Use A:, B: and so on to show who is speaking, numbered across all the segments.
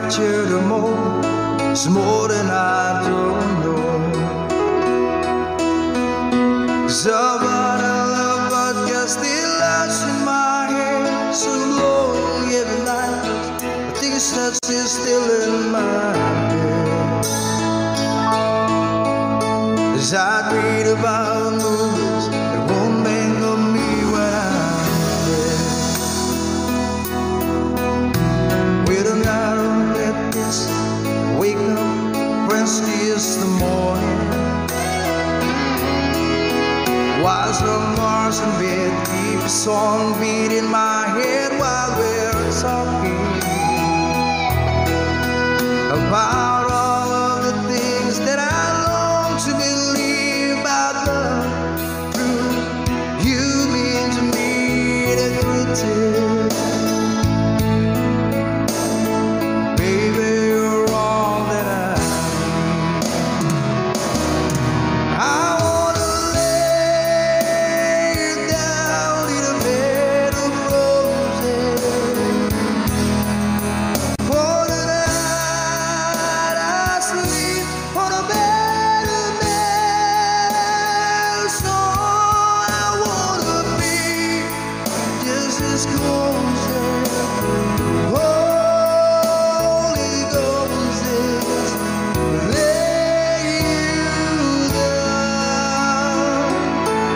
A: capture the more. It's more than I don't know. Somebody love, but you're still lost in my head. So long every night, I think it's not still in my head. As I read about the movies, it won't think of me when I'm dead. With an arrow that is wake up, Wednesday is the morning. While some Mars in bed, keep a song beat in my head while we're talking about all of the things that I long to believe about love. True, you mean to me the greatest. Baby, you're all that I need. I wanna lay you down in a bed of roses. For the night I sleep on a bed of nails. So I wanna be just as close as Holy Ghost is. Lay you down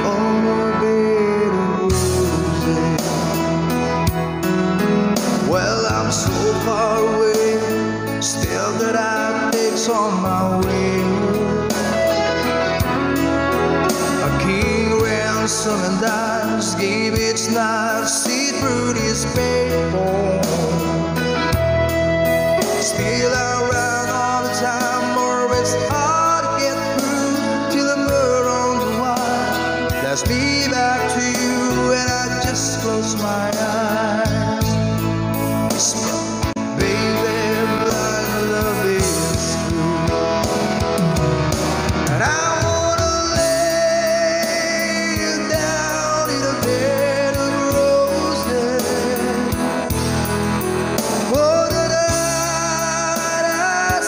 A: on a bed of roses. Well, I'm so far away, still that I takes on my way. A king ransom and dimes gave its knife, see through this paper. Still I run all the time, or it's hard to get through till the murder on the wire. Let's be back to you, and I just close my eyes. Whisper, baby, blind love is true. And I wanna lay you down in a bed of roses. For the night I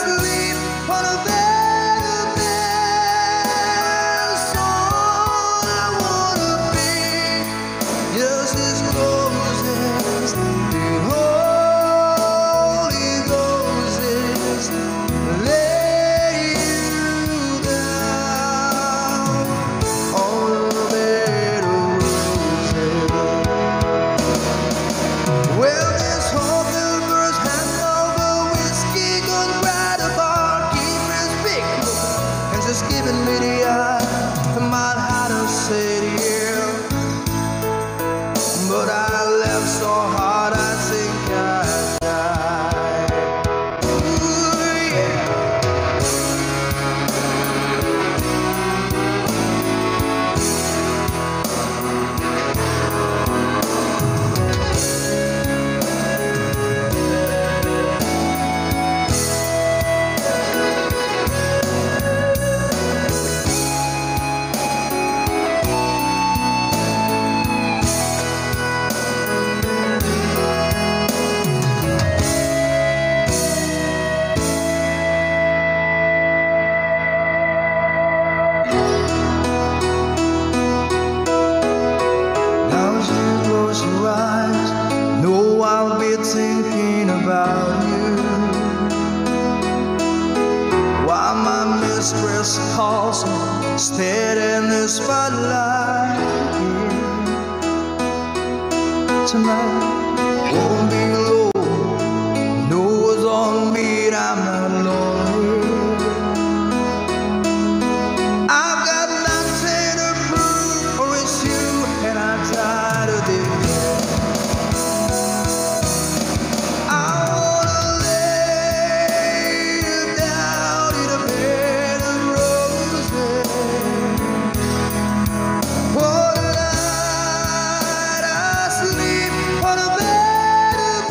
A: sleep on a bed of nails. So I wanna be just as close as the Holy Ghost is. Lay you down on a bed of roses. Well, this whole first hangover whiskey gone right apart. Keep his big look and just giving me the eye. I might have to say yeah, but I left so hard I think I died. Ooh, yeah. Now as you close your eyes, know I'll be thinking about you. While my mistress calls me, stead in the spotlight. Tonight won't be low, no one's on me, I'm not lonely. I've got nothing to prove, for it's you and I'm tired of this. I wanna lay you down in a bed of roses. For the night I sleep on a bed of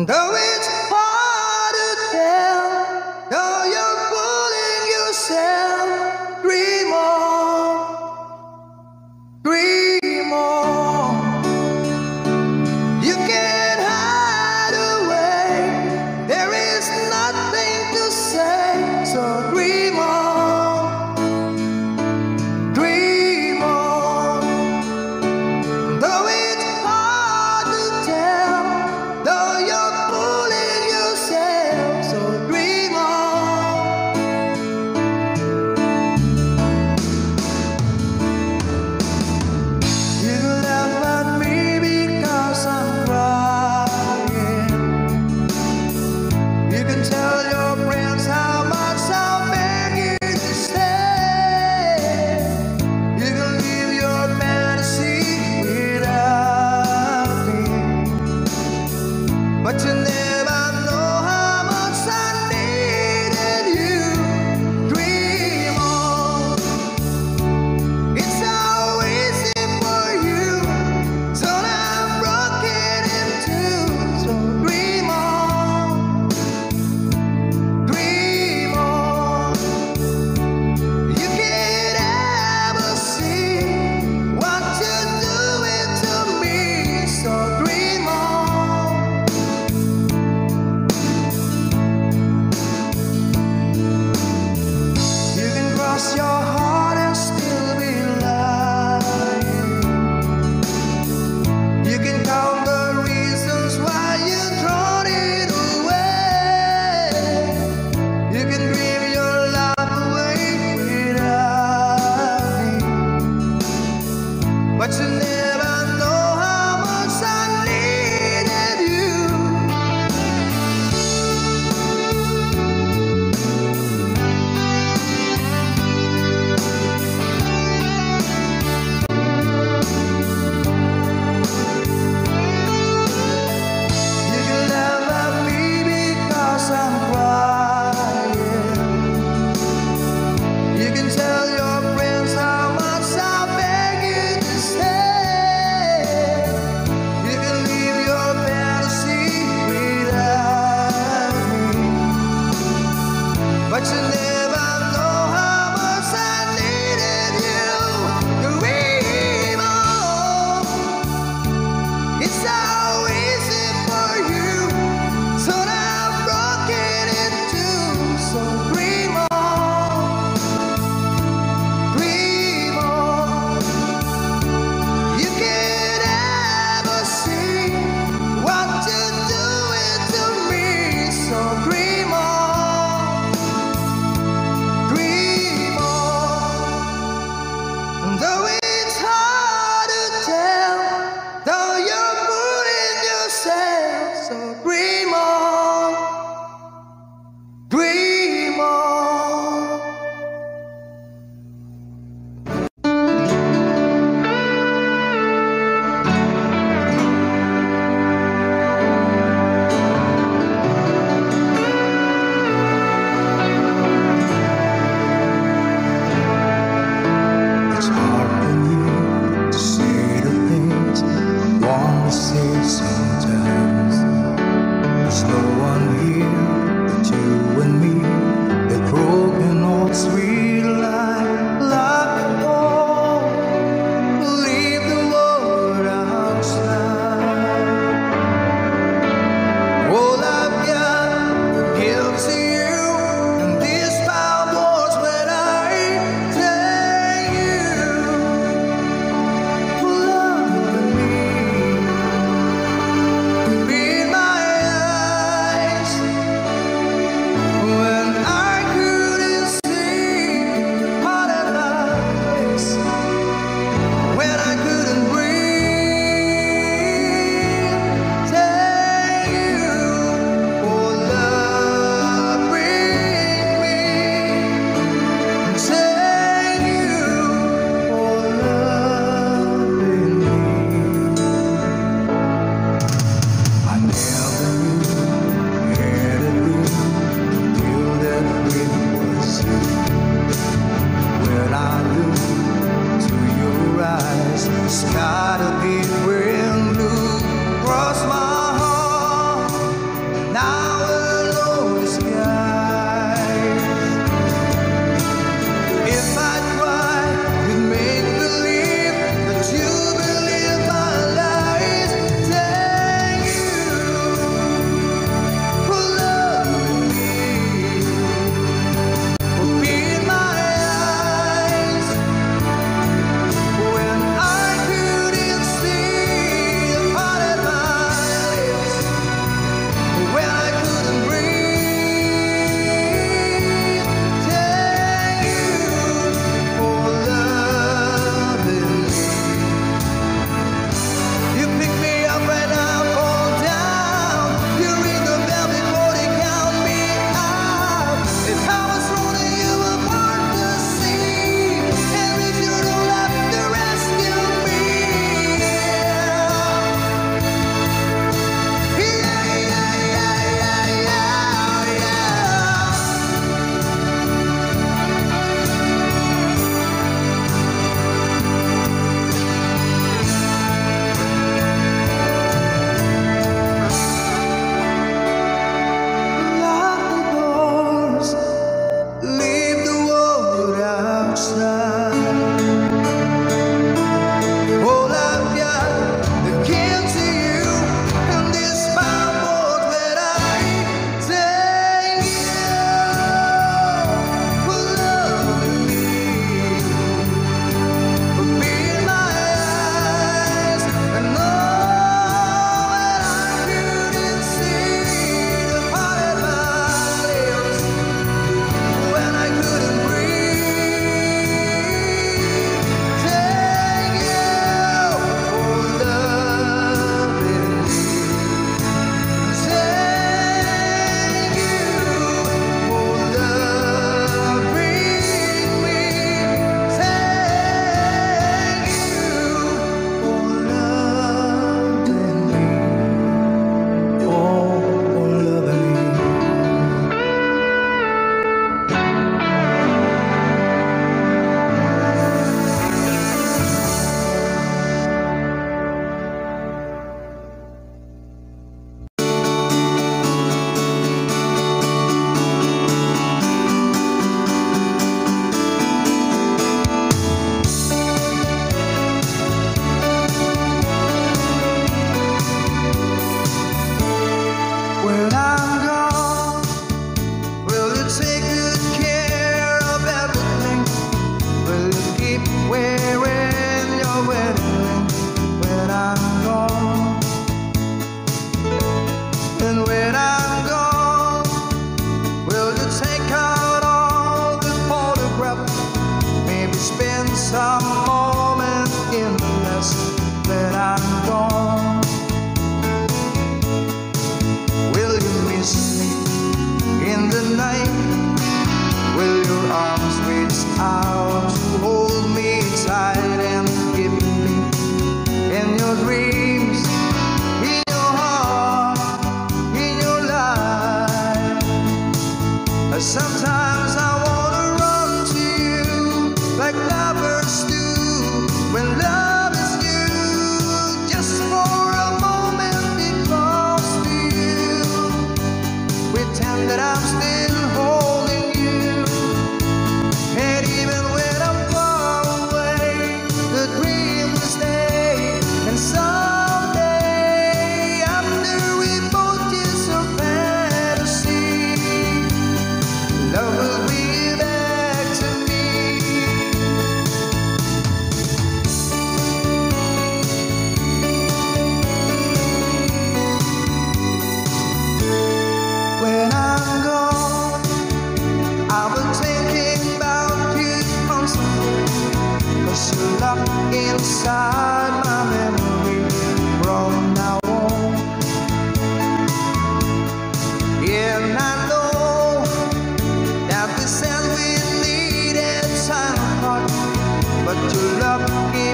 A: Though it's hard to tell, though you're fooling yourself, dream on, dream on. You can't hide away, there is nothing to say, so dream on, dream on. Though it's hard to tell, though you're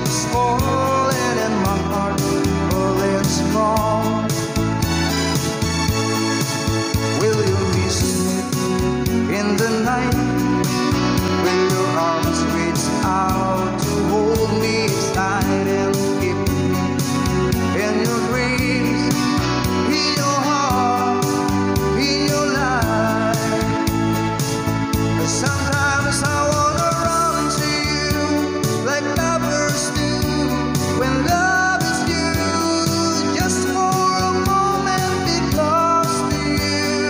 A: It's falling in my heart, falling strong. Will you listen in the night? Will your arms reach out to hold me tight and keep me in your dreams, in your heart, in your life? Sometimes I wanna run to you like lovers do when love is due, just for a moment be close to you.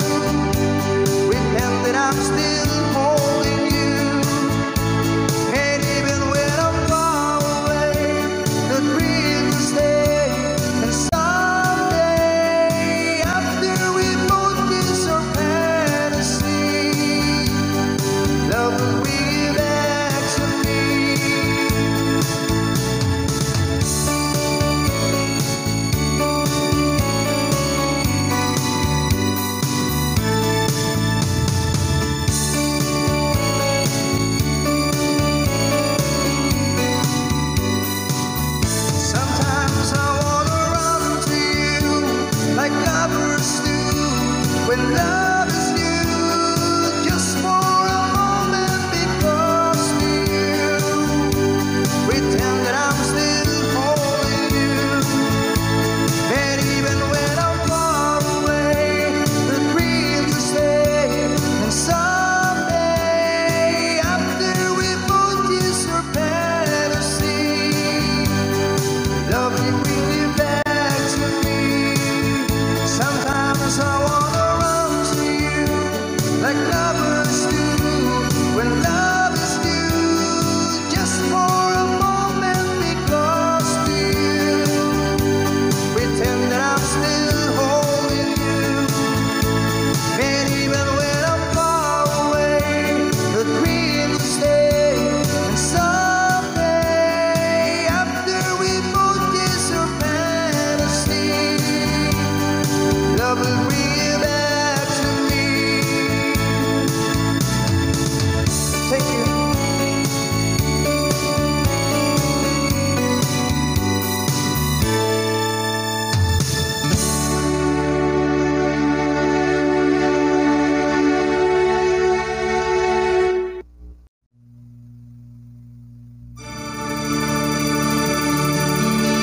A: Pretend that I'm still holding you, and even when I'm far away, the dream will stay. And someday, after we both kiss our fantasy, love will bring back to me. Sometimes I wanna run to you like lovers do when love is new, just for a moment be close to you. Pretend that I'm still holding you, and even when I'm far away, the dream will stay. And someday, after we both kiss our fantasy, love will bring you back to me. Sometimes I wanna run to you like lovers do when love is due, just for a moment be close to you. Pretend that I'm still holding you, and even when I'm far away, the dream will stay. And someday, after we both kiss our fantasy, love will bring you back to me. Thank you.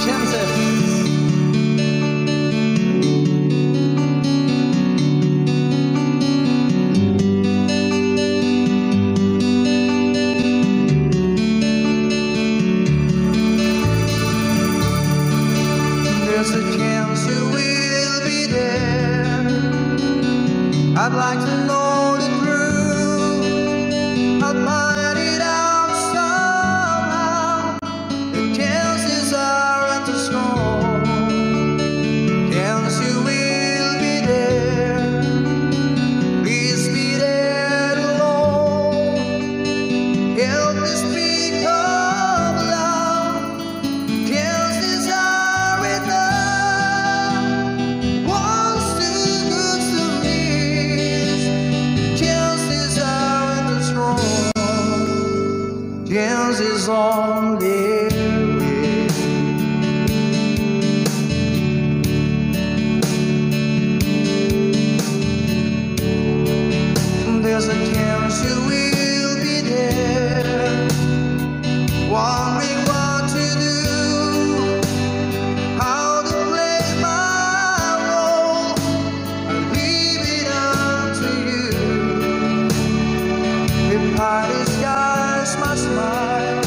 A: Chances. There's a chance you will be there. I'd like to know the truth. I'll find it out somehow. The chances aren't too strong. Chance you will be there. Please be there alone. Help me speak of love. Chances are enough. One's too good to miss. Chances aren't too strong. Chances only. There's a chance you will be there, wondering what to do, how to play my role. I leave it up to you. If I disguise my smile,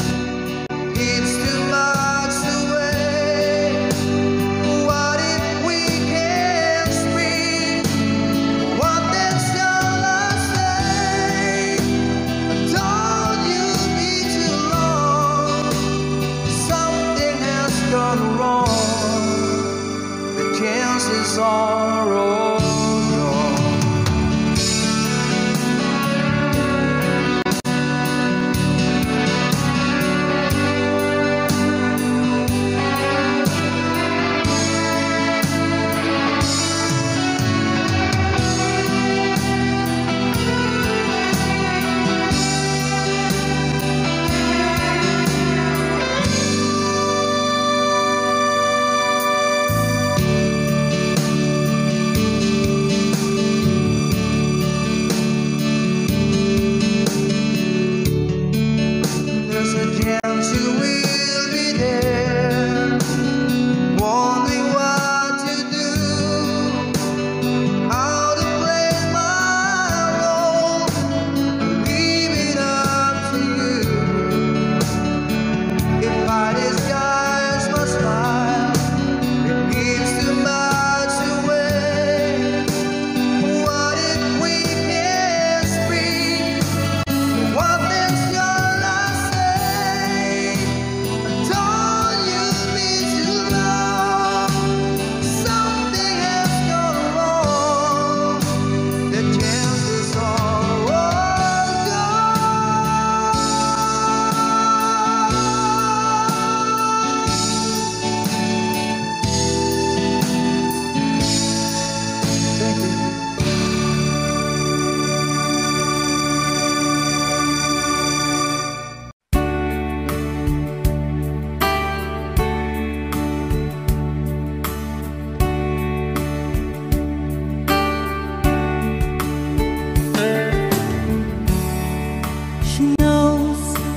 A: it's too much to wait. What if we can't speak? What then shall I say? I told you be too long. Something has gone wrong. The chances are all gone.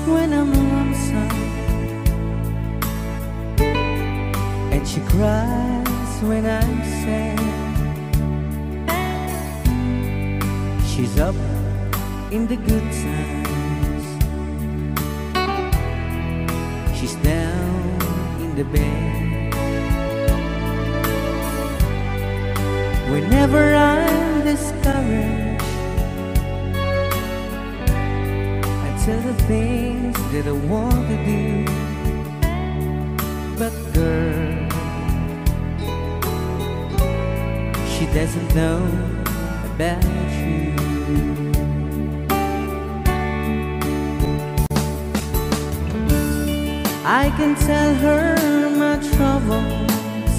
B: when I'm lonesome, and she cries when I'm sad. She's up in the good times, she's down in the bed. Whenever I'm discouraged, I tell the things that I want to do. But girl, she doesn't know about you. I can tell her my troubles,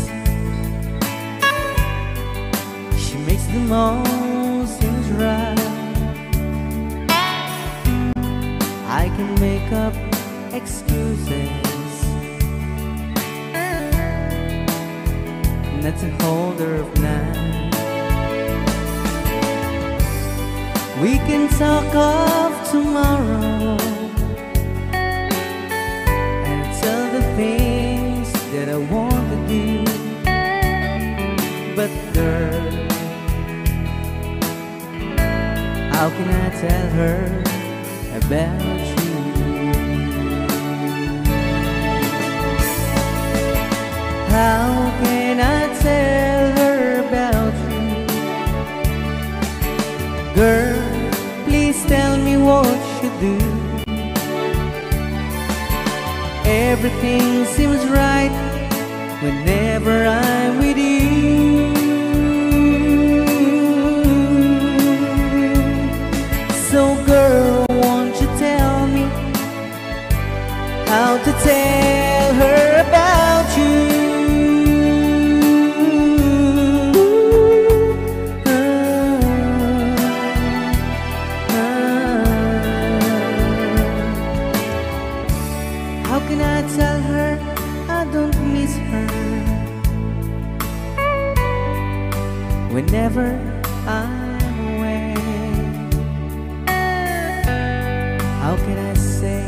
B: she makes them all seem right. I can make up excuses not to hold her of night. We can talk of tomorrow and tell the things that I want to do. But girl, how can I tell her about you? How can I tell her about you? Girl, please tell me what you do. Everything seems right whenever I'm with you. So girl, won't you tell me how to tell her about you? How can I tell her I don't miss her whenever I'm away? How can I say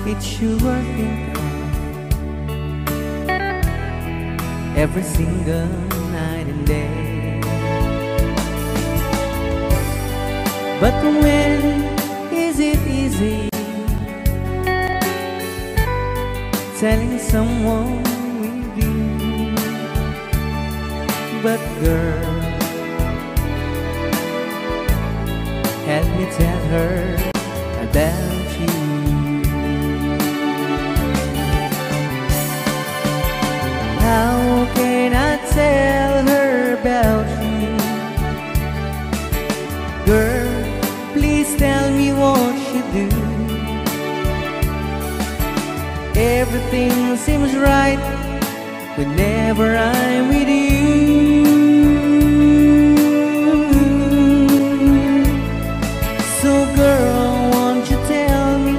B: it's you I think of every single night and day? But when is it easy telling someone with you? But girl, help me tell her about you. How can I tell her about you? Girl, please tell me what you do. Everything seems right whenever I'm with you. So girl, won't you tell me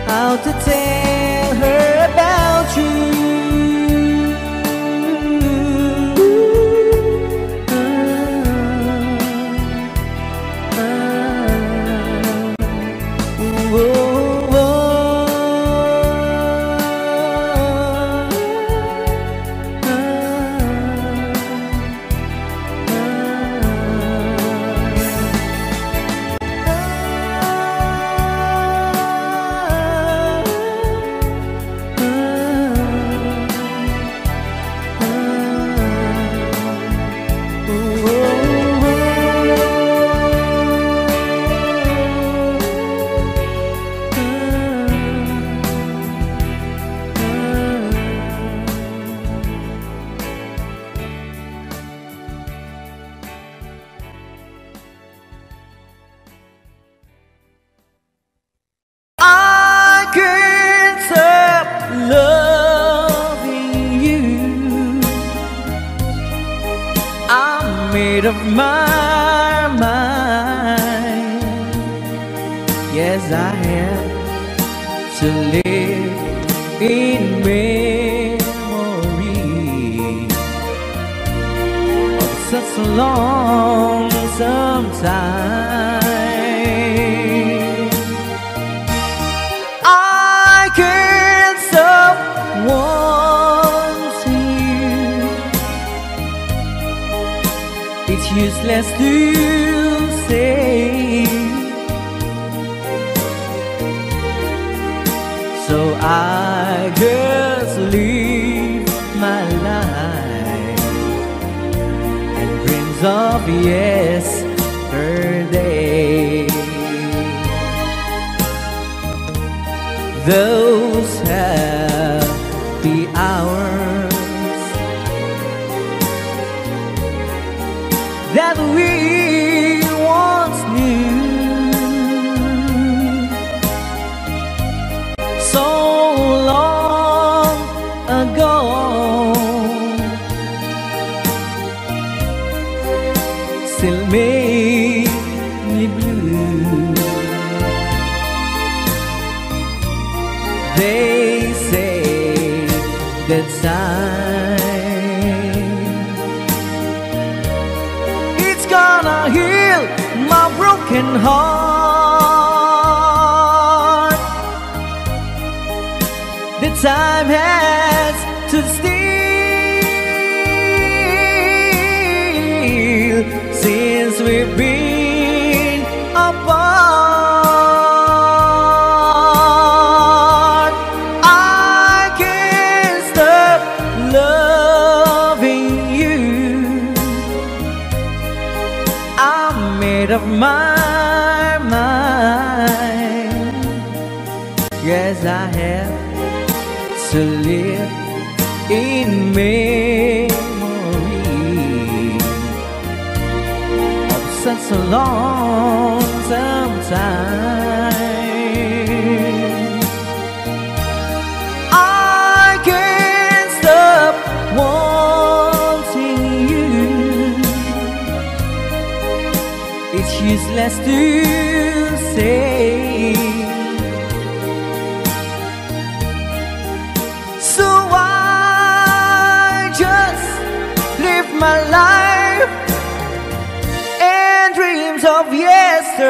B: how to tell her about you? Made of my mind. Yes, I have to live in memory of such a lonesome time. useless to say. So I just live my life and dreams of yesterday. Those happy hours that we once knew, so long ago, still make me blue. They say that time it's gonna heal my broken heart. The time has to steal since we've been apart. I can't stop loving you. I'm made up my mind. Yes, I have to live in memory of such a lonesome time. I can't stop wanting you. It's useless to say. So I just live my life and dreams of yesterday.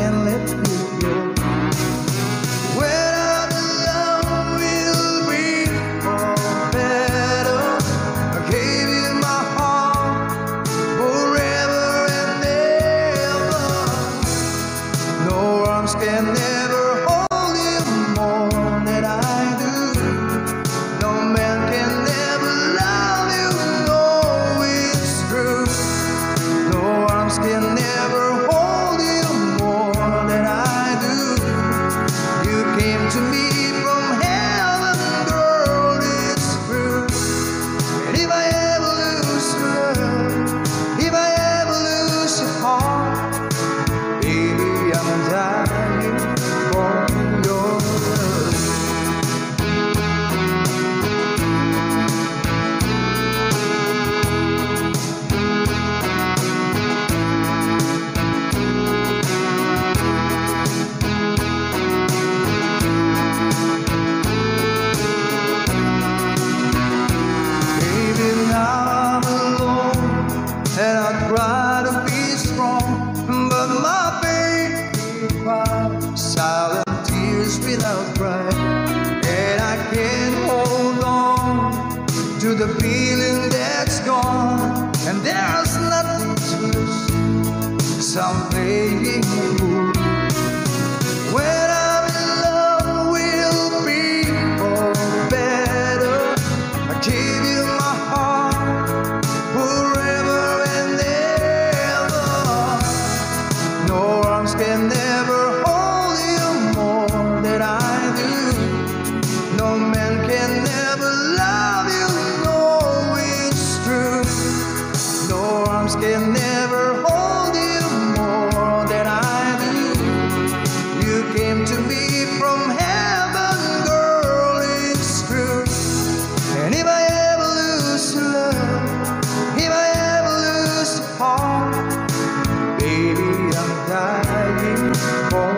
A: can let me go. When I'm alone, we'll be all better. I gave you my heart forever and ever. No arms can never hold you more than I do. No man can never love you, no, it's true. No arms can never hold you more than I do. You came to me from heaven, girl, it's true. And if I ever lose your love, if I ever lose your heart, baby, I'm dying for your love. Baby, now I'm alone and I try to be strong, but my baby cries silent tears without crying, and I can't hold on to the feeling that's gone, and there's nothing to lose, so I'm playing the fool. When I'm in love, we'll be all better. I give you my heart forever and ever. No arms can never hold you more than I do. No man can never love you, no, it's true. No arms can never hold you more than I do. You came to me from heaven, girl, it's true. And if I ever lose your love, if I ever lose your heart, baby, I'm dying for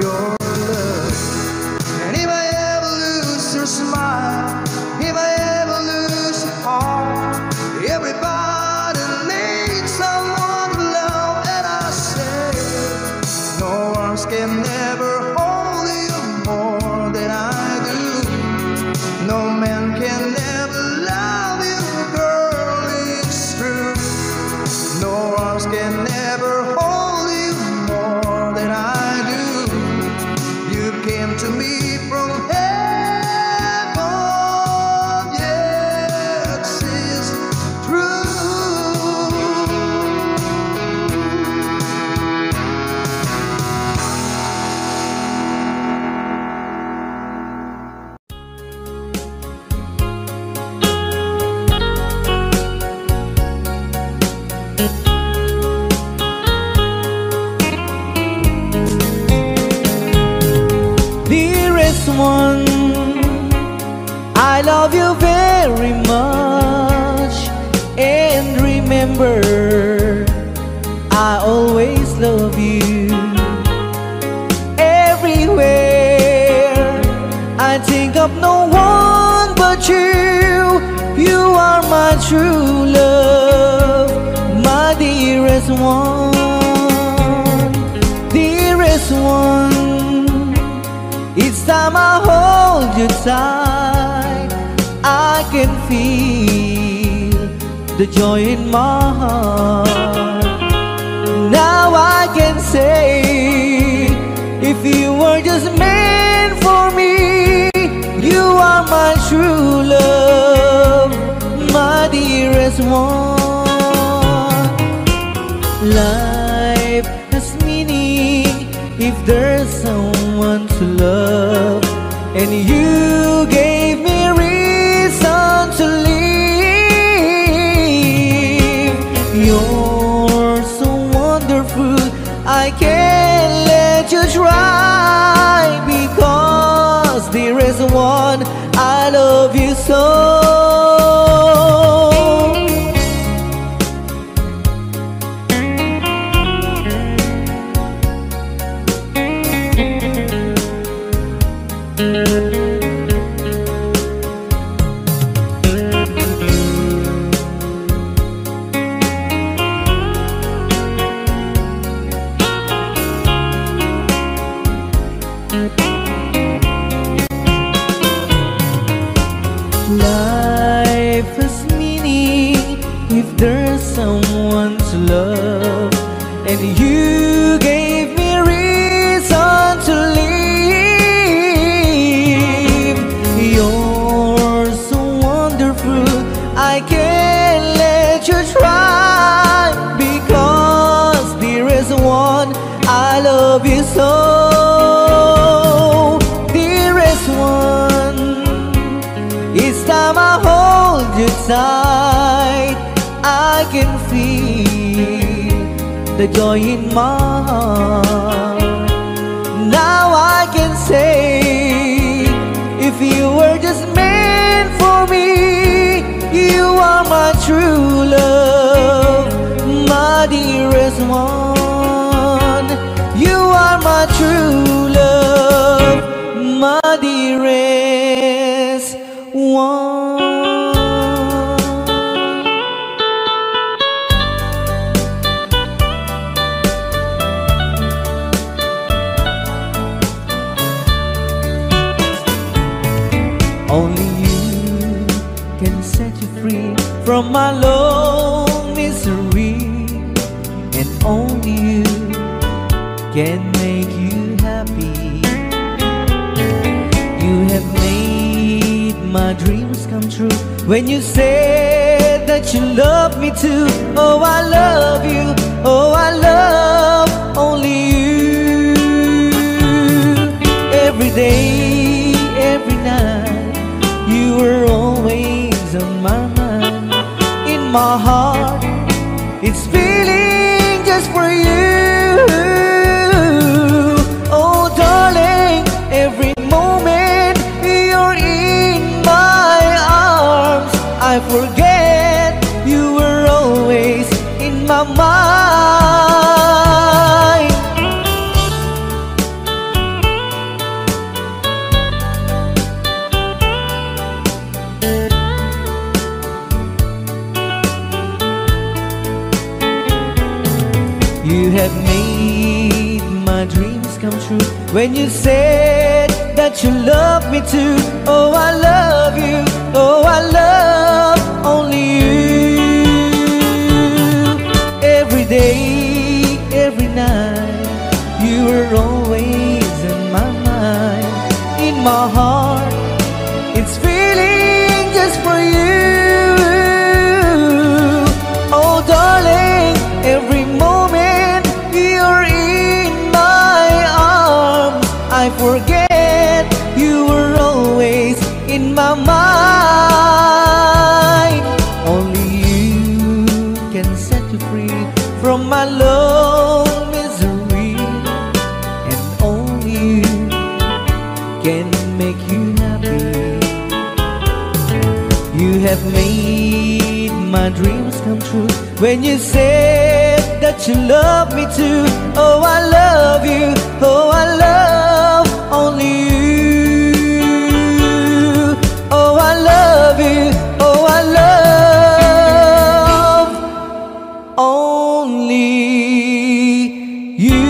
A: your love. And if I ever lose your smile, if I ever lose your heart, everybody needs someone to love, and I say, no arms can never hold you more than I do. No man can never love you, girl, it's true. No arms can never hold you more than I do. You came to me from heaven, yes, it's true.
B: Dearest one, I love you very much, and remember, I always love you. Everywhere I think of no one but you. You are my true love, my dearest one, dearest one. Each time I hold you tight, I can feel the joy in my heart. Now I can say, if you were just meant for me, you are my true love, my dearest one. Life has meaning if there's someone to love, and you gave me reason to live. You're so wonderful, I can't let you try, because dearest one, I love you so. Life has meaning if there's someone to love, and you gave me reason to live. You're so wonderful, I can't let you try, because there is one I love you so. There is one, each time I hold you tight, I can feel the joy in my heart. Now I can say, if you were just meant for me, you are my true love, my dearest one. You are my true love, my dearest one. Only you can set you free from my long misery, and only you can make you happy. You have made my dreams come true when you said that you love me too. Oh, I love you, oh, I love only you. Every day, every night, you were always on my mind. In my heart, it's feeling just for you. Oh darling, every moment you're in my arms, I forget you were always in my mind. You have made my dreams come true when you said that you love me too. Oh, I love you, oh, I love only you. Every day, every night, you were always in my mind. In my heart, it's feeling just for you. Oh darling, every moment you're in my arms, I forget you were always in my mind. Only you can set you free from my long misery, and only you can make you happy. You have made my dreams come true when you said that you love me too. Oh, I love you, oh, I love only you. Oh, I love you, oh, I love only you.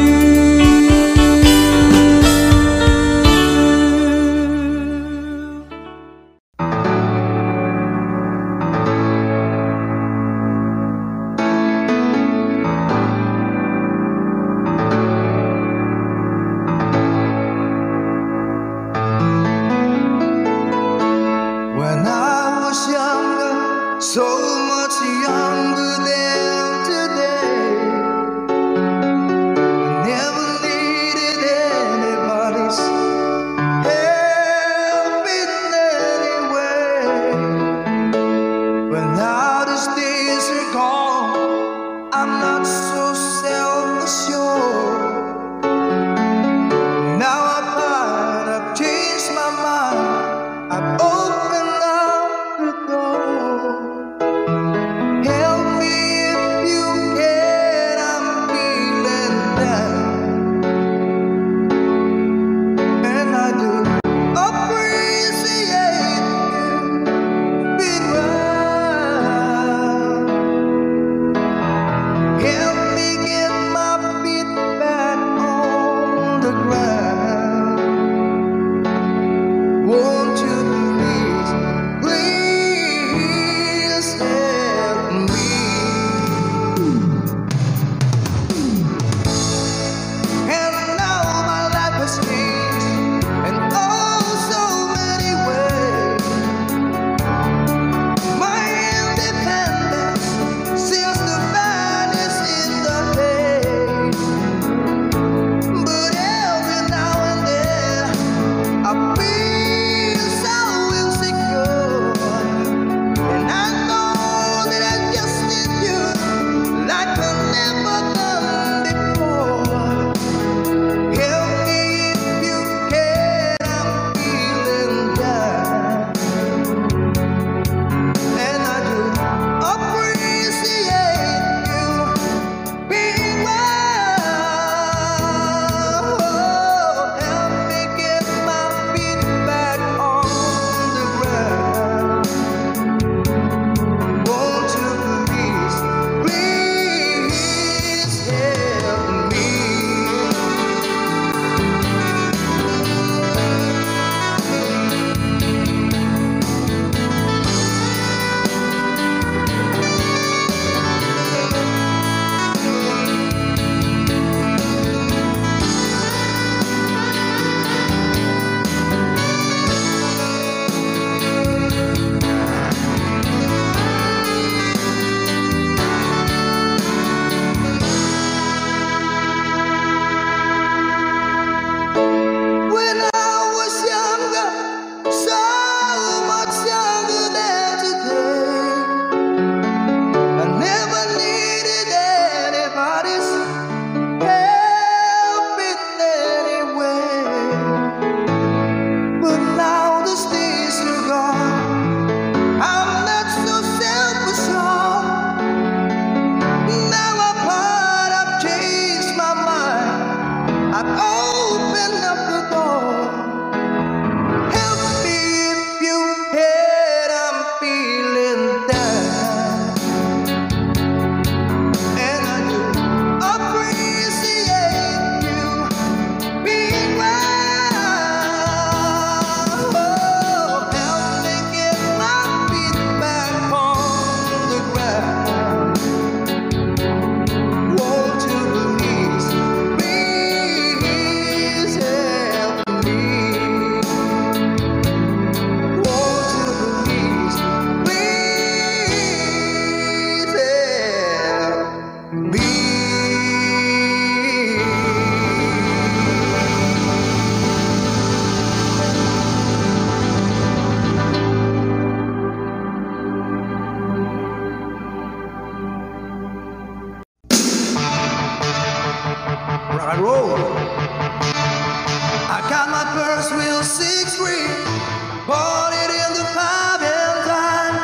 A: first real 6-3, parted in the 5 and dime,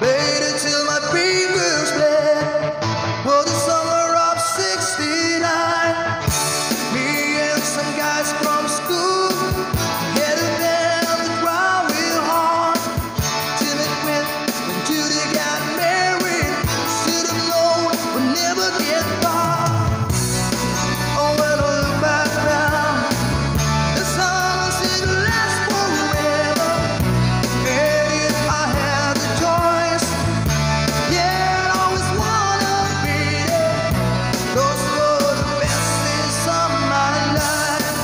A: waited till my fingers bled. For the summer of '69, me and some guys from school headed down the Crowley Hall. Till it went when Judy got married. Should have known we'd never get far. Oh, when I look back now, the summer didn't last forever. And if I had the choice, yeah, I'd always wanna be there. Those were the best days of my life.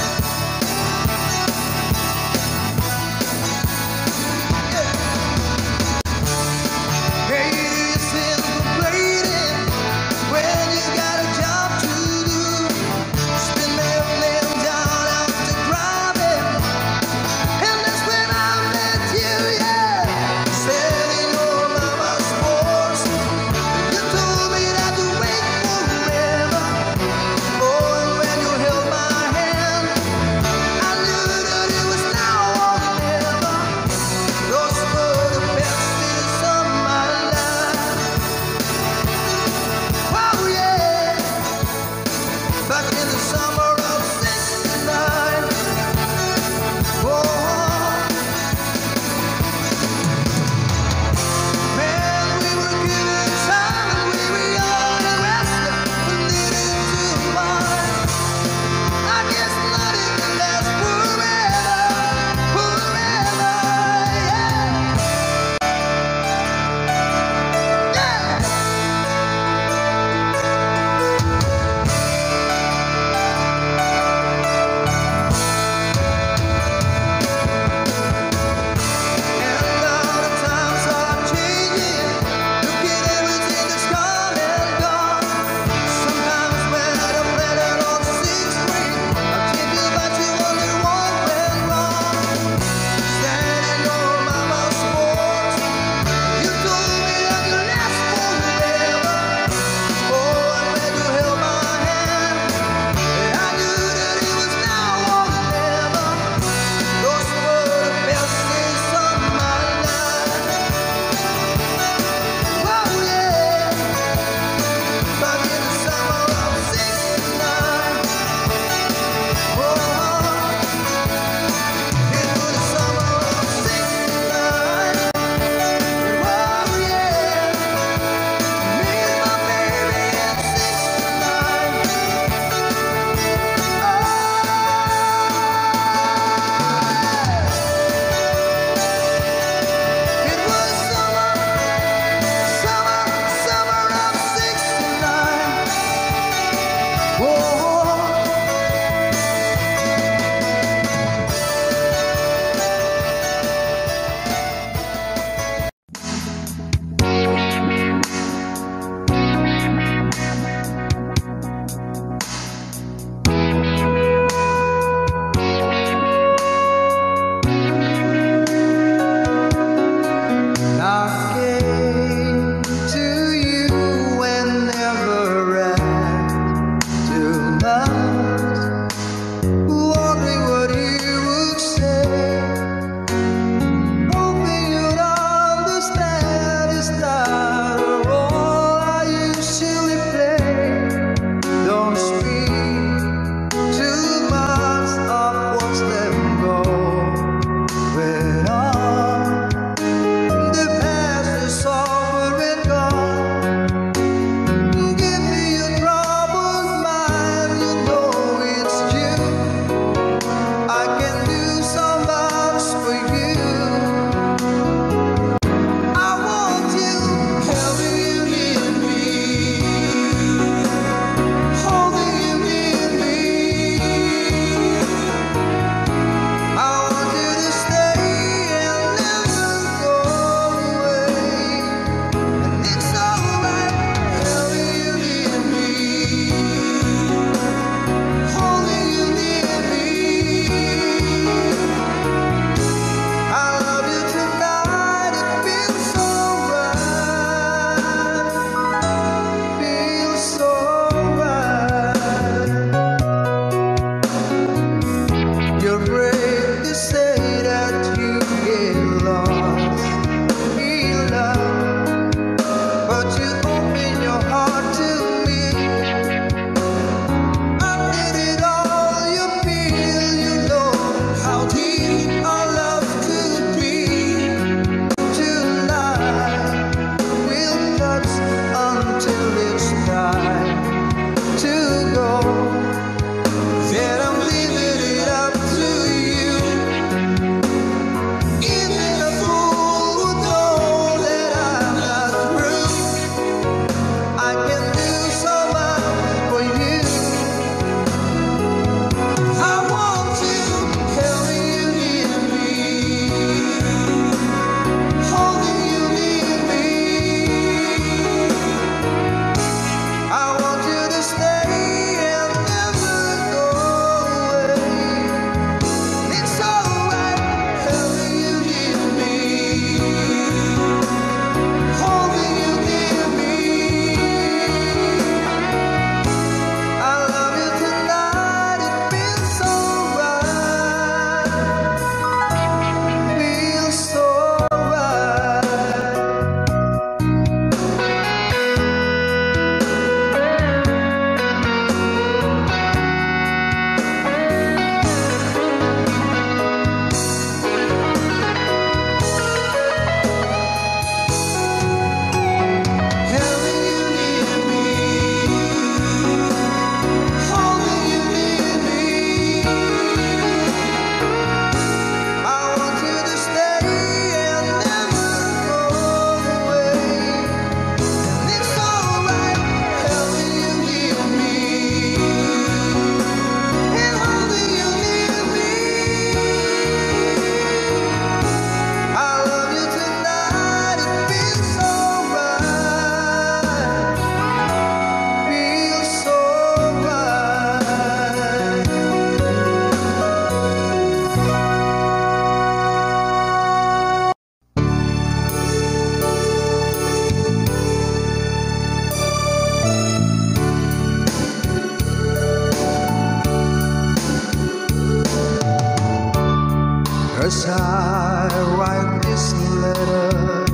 A: as I write this letter,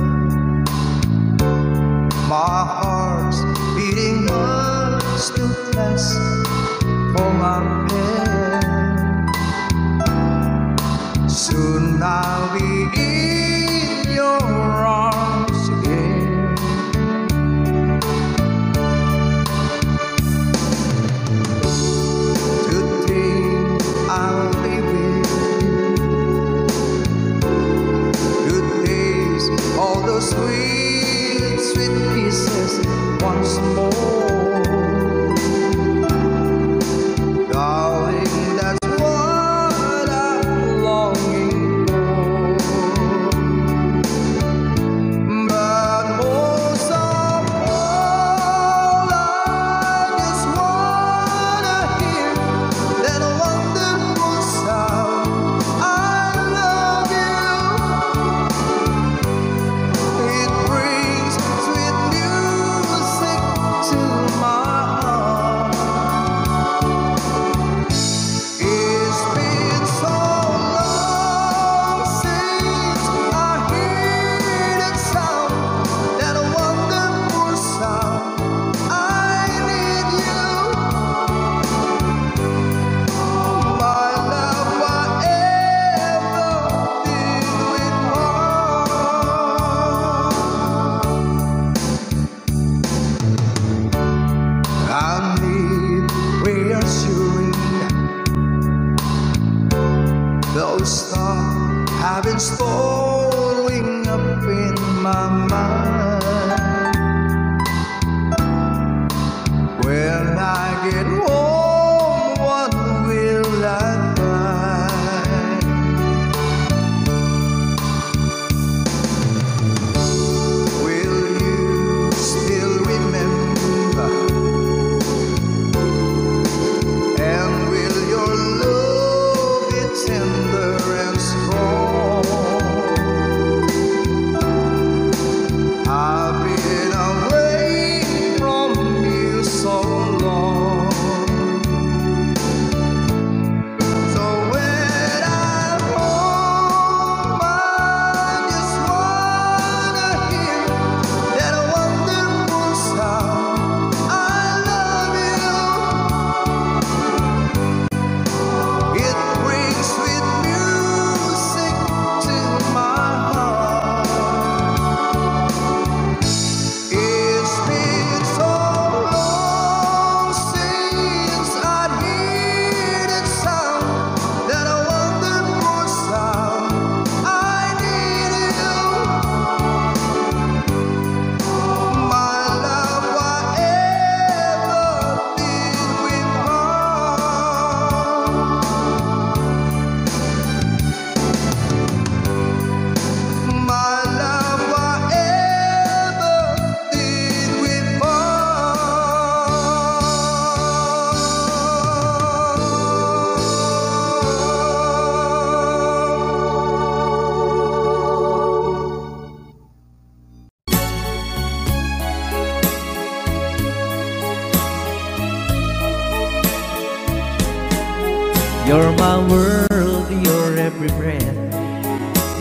A: my heart's beating much too fast for my pen. Soon I'll be in your arms again. Today I'll be with you. Good days, all those sweet, sweet kisses once more. Darling, that's what I'm longing for. But most of all, I just wanna hear that wonderful sound. I love you. It brings sweet music to my heart. It's been so long since I hear that sound, that wonderful sound. I need you, my love, whatever did we part. I need reassuring. Those stars have been storing up in my mind. When I get home, what will I find? Will you still remember? And will your love be tender and strong? I've been away from you so long. So when I'm home, I just wanna hear that wonderful sound. I love you. It brings sweet music to my heart. It's been so long since I hear that sound, that wonderful sound. I need you, my love, whatever did we part. My love, whatever did we
B: You're my world, your every breath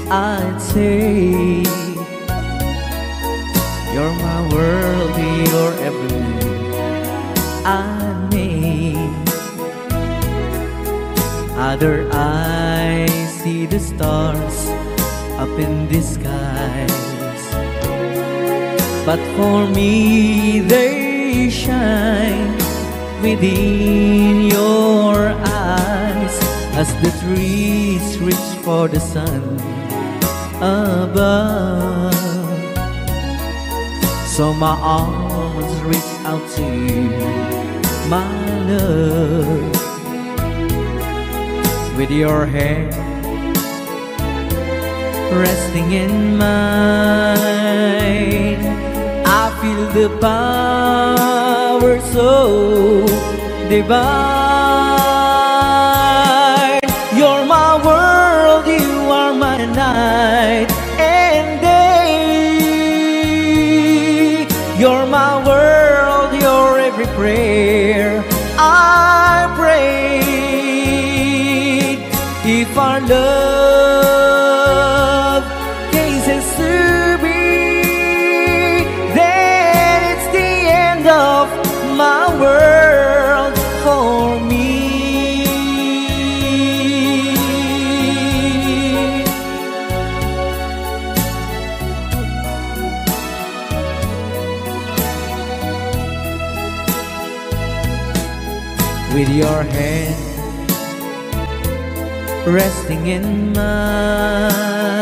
B: I'd say. You're my world, your every move I make. Other eyes see the stars up in the skies, but for me they shine within your eyes, as the trees reach for the sun above. So my arms reach out to you, my love, with your hand resting in mine. I feel the power so divine. You're my world, you are my night and day. You're my world, your every prayer I prayed. If our love your hand resting in mine,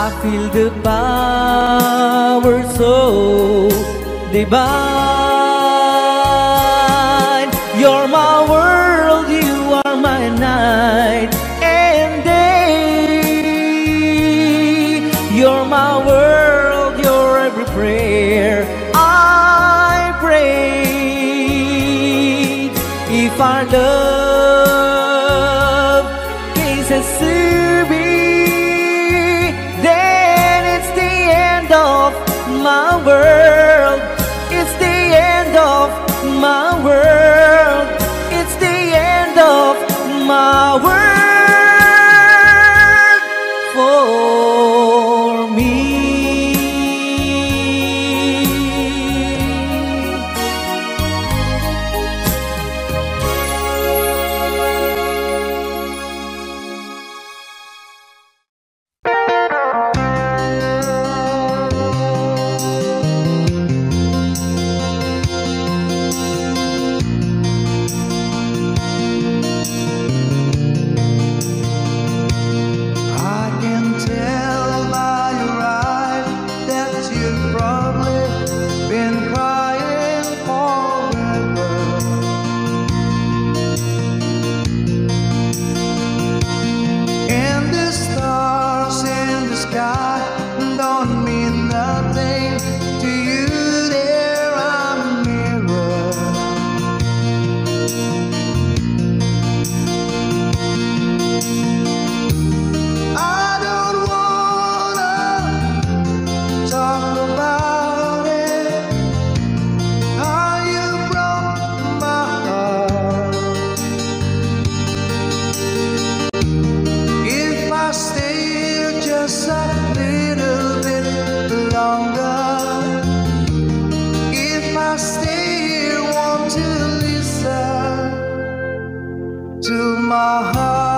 B: I feel the power so divine. You're my world, you are my night and day. You're my world, you're every prayer I prayed. If our love is a survey, then it's the end of my world. It's the end of my world. It's the end of my world for me.
A: To my heart.